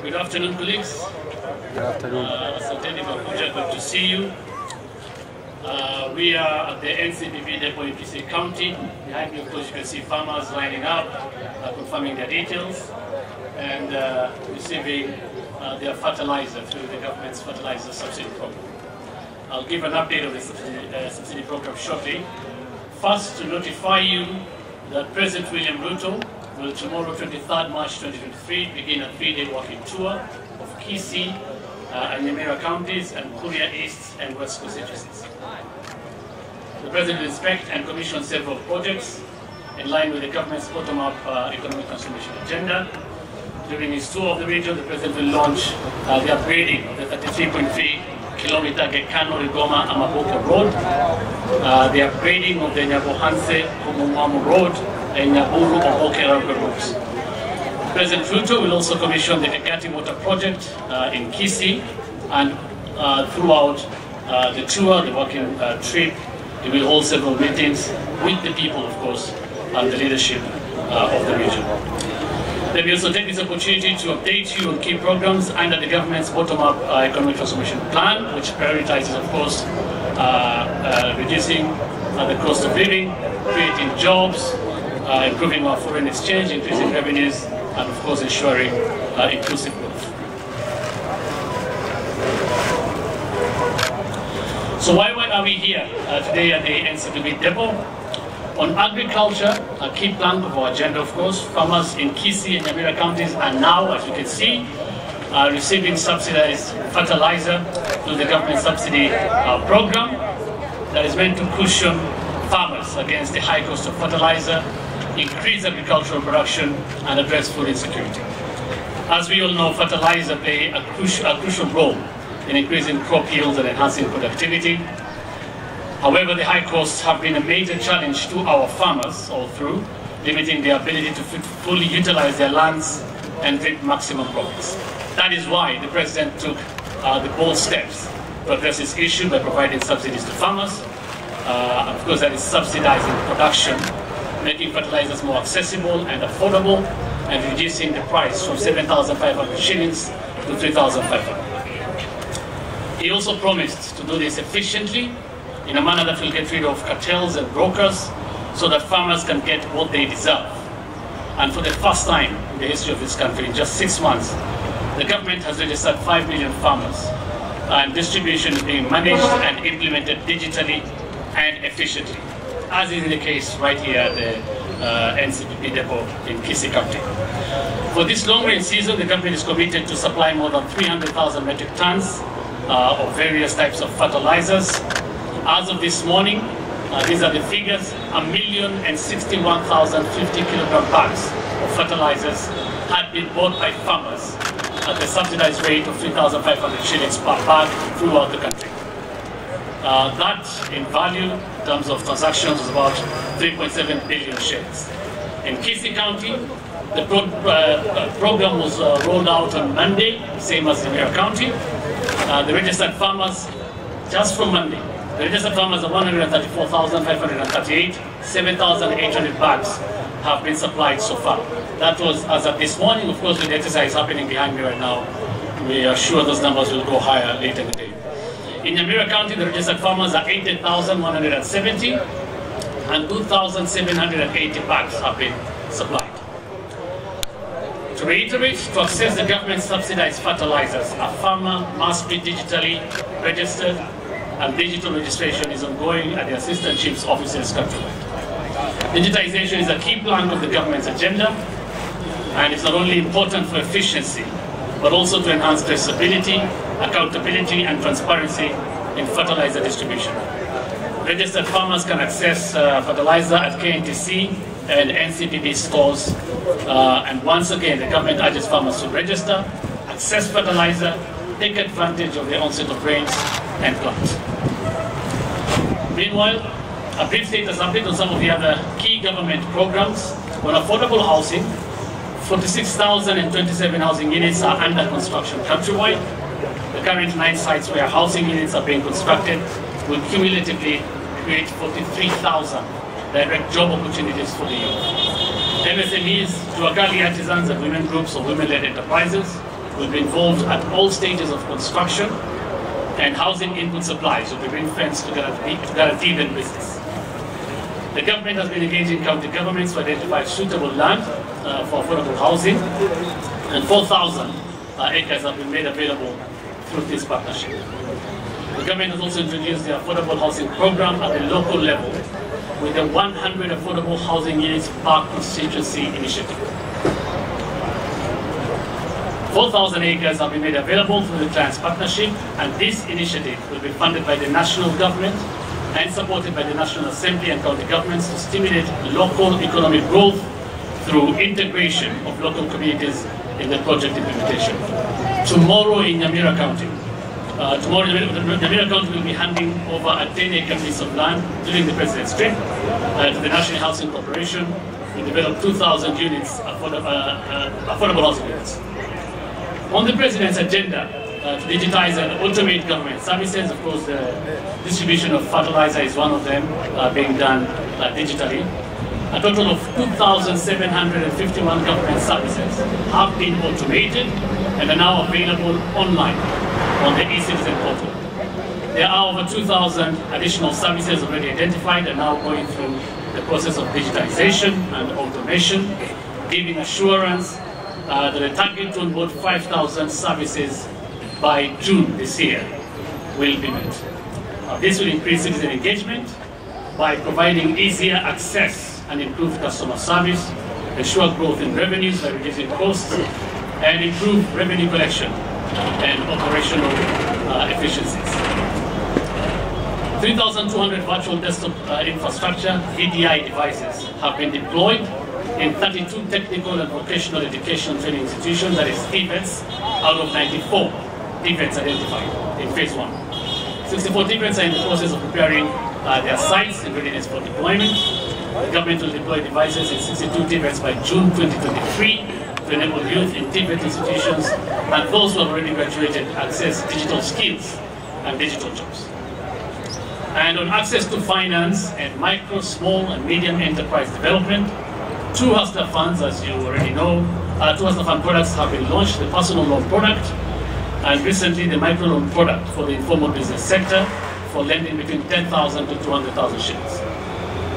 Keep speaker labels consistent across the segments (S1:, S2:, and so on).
S1: Good afternoon, colleagues.
S2: Good afternoon.
S1: Good to see you. We are at the NCPB depot in Kisii County. Behind me, of course, you can see farmers lining up, confirming their details, and receiving their fertilizer through the government's fertilizer subsidy program. I'll give an update of the subsidy program shortly. First, to notify you that President William Ruto will tomorrow, 23rd March 2023, begin a 3-day walking tour of Kisii and Nyamira counties and Kuria East and West constituencies. The President will inspect and commission several projects in line with the government's bottom-up economic transformation agenda. During his tour of the region, the President will launch the upgrading of the 33.3-kilometer Gekano-Rigoma-Amaboke Road, the upgrading of the Nyabohanse-Kumumwamu Road, and Nyaburu-Oboke roads. President Ruto will also commission the Kekati Water Project in Kisii, and throughout the tour, the working trip, he will hold several meetings with the people, of course, and the leadership of the region. Let me also take this opportunity to update you on key programs under the government's bottom-up economic transformation plan, which prioritizes, of course, reducing the cost of living, creating jobs, improving our foreign exchange, increasing revenues, and of course ensuring inclusive growth. So why are we here today at the NCPB depot? On agriculture, a key plank of our agenda, of course, farmers in Kisii and Nyamira counties are now, as you can see, receiving subsidized fertilizer through the government subsidy program that is meant to cushion farmers against the high cost of fertilizer, increase agricultural production, and address food insecurity. As we all know, fertilizer play a crucial role in increasing crop yields and enhancing productivity. However, the high costs have been a major challenge to our farmers all through, limiting their ability to fully utilize their lands and reap maximum profits. That is why the President took the bold steps to address this issue by providing subsidies to farmers. Of course, that is subsidizing production, making fertilizers more accessible and affordable, and reducing the price from 7,500 shillings to 3,500. He also promised to do this efficiently, in a manner that will get rid of cartels and brokers, so that farmers can get what they deserve. And for the first time in the history of this country, in just 6 months, the government has registered 5 million farmers, and distribution is being managed and implemented digitally and efficiently, as is the case right here at the NCPB depot in Kisii County. For this long-range season, the government is committed to supply more than 300,000 metric tons of various types of fertilizers. As of this morning, these are the figures: 1,061,050 kilogram bags of fertilizers had been bought by farmers at the subsidized rate of 3,500 shillings per bag throughout the country. That, in value, in terms of transactions, was about 3.7 billion shillings. In Kisii County, the program was rolled out on Monday, same as in Nyamira County. The registered farmers, just from Monday, the registered farmers are 134,538, 7,800 bags have been supplied so far. That was as of this morning. Of course, with the exercise happening behind me right now, we are sure those numbers will go higher later in the day. In Nyamira County, the registered farmers are 80,170, and 2,780 bags have been supplied. To reiterate, to access the government subsidized fertilizers, a farmer must be digitally registered, and digital registration is ongoing at the Assistant Chief's offices countrywide. Digitization is a key plank of the government's agenda, and it's not only important for efficiency, but also to enhance traceability, accountability, and transparency in fertilizer distribution. Registered farmers can access fertilizer at KNTC and NCPB stores, and once again, the government urges farmers to register, access fertilizer, take advantage of the onset of rains, and plant. Meanwhile, a brief status update on some of the other key government programs. On affordable housing, 46,027 housing units are under construction countrywide. The current 9 sites where housing units are being constructed will cumulatively create 43,000 direct job opportunities for the youth. MSMEs, Juagali artisans and women groups or women-led enterprises will be involved at all stages of construction, and housing input supplies will be ring-fenced to guarantee their business. The government has been engaging county governments to identify suitable land for affordable housing, and 4,000 acres have been made available through this partnership. The government has also introduced the affordable housing program at the local level with the 100 affordable housing units per constituency initiative. 4,000 acres have been made available through the Clients Partnership, and this initiative will be funded by the national government and supported by the National Assembly and county governments to stimulate local economic growth through integration of local communities in the project implementation. Tomorrow in Nyamira County, Nyamira County will be handing over a 10-acre piece of land during the President's trip to the National Housing Corporation to develop 2,000 units, affordable housing units. On the President's agenda to digitize and automate government services, of course, the distribution of fertilizer is one of them being done digitally. A total of 2,751 government services have been automated and are now available online on the eCitizen portal. There are over 2,000 additional services already identified and now going through the process of digitization and automation, giving assurance that the target to onboard 5,000 services by June this year will be met. This will increase citizen engagement by providing easier access and improved customer service, ensure growth in revenues by reducing costs, and improve revenue collection and operational efficiencies. 3,200 virtual desktop infrastructure VDI devices have been deployed in 32 technical and vocational education training institutions, that is TVETs, out of 94 TVETs identified in phase 1. 64 TVETs are in the process of preparing their sites in readiness for deployment. The government will deploy devices in 62 TVETs by June 2023 to enable youth in TVET institutions and those who have already graduated access digital skills and digital jobs. And on access to finance and micro, small and medium enterprise development, 2 Hustler funds, as you already know, 2 Hustler fund products have been launched, the personal loan product and recently the micro loan product for the informal business sector for lending between 10,000 to 200,000 shillings.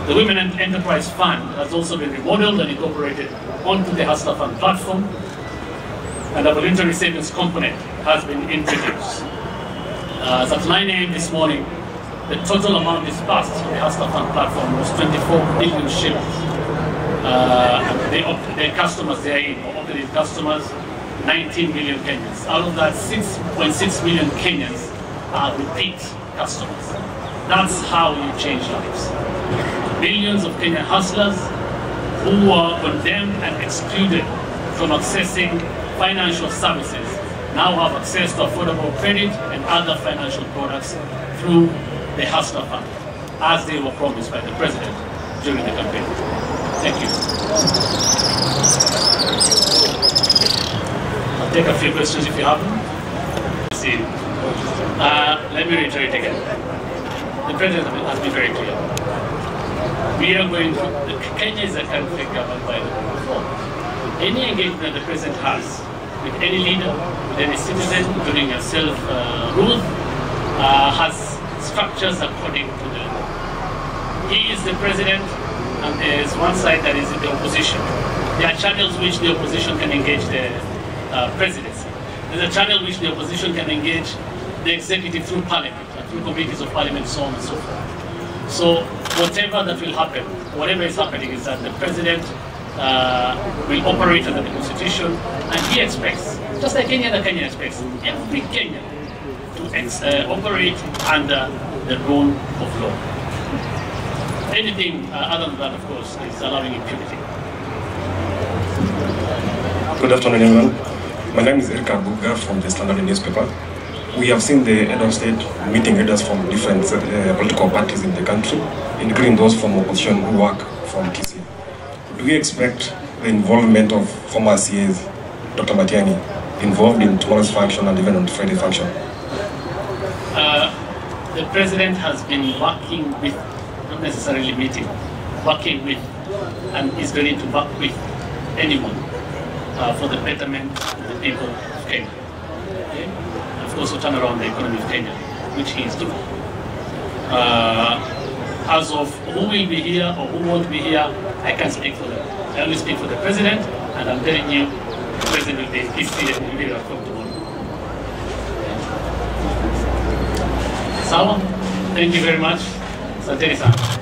S1: The Women and Enterprise Fund has also been remodeled and incorporated onto the Hustler Fund platform, and a voluntary savings component has been introduced. As at 9 a.m. this morning, the total amount disbursed from the Hustler Fund platform was 24 billion shillings. The customers therein, or operating customers, 19 million Kenyans. Out of that, 6.6 million Kenyans are repeat customers. That's how you change lives. Millions of Kenyan hustlers who were condemned and excluded from accessing financial services now have access to affordable credit and other financial products through the Hustler Fund, as they were promised by the President during the campaign. Thank you. I'll take a few questions if you have them. See, let me reiterate again. The President has been very clear. We are going to, Kenya is a country governed by the rule of law. Any engagement the President has with any leader, with any citizen, including yourself, rule, has structures according to the law. He is the President, and there's one side that is the opposition. There are channels which the opposition can engage the presidency. There's a channel which the opposition can engage the executive through parliament, through committees of parliament, so on and so forth. So whatever that will happen, whatever is happening is that the President will operate under the Constitution, and he expects, just like any other Kenyan expects, every Kenyan to operate under the rule of law. Anything other than that, of course, is allowing impunity.
S2: Good afternoon, everyone. My name is Abagusii from the Standard newspaper. We have seen the head of state meeting leaders from different political parties in the country, including those from opposition who work from Kisii. Do we expect the involvement of former CAs, Dr. Matiang'i, involved in tomorrow's function and even on Friday function?
S1: The President has been working with, not necessarily meeting, working with, and is ready to work with anyone for the betterment of the people Kenya. Okay? And of course, to turn around the economy of Kenya, which he is doing. As of who will be here or who won't be here, I can't speak for them. I only speak for the president, and I'm telling you, the president will be seated and will be tomorrow. Sawa, thank you very much. Asanteni sana.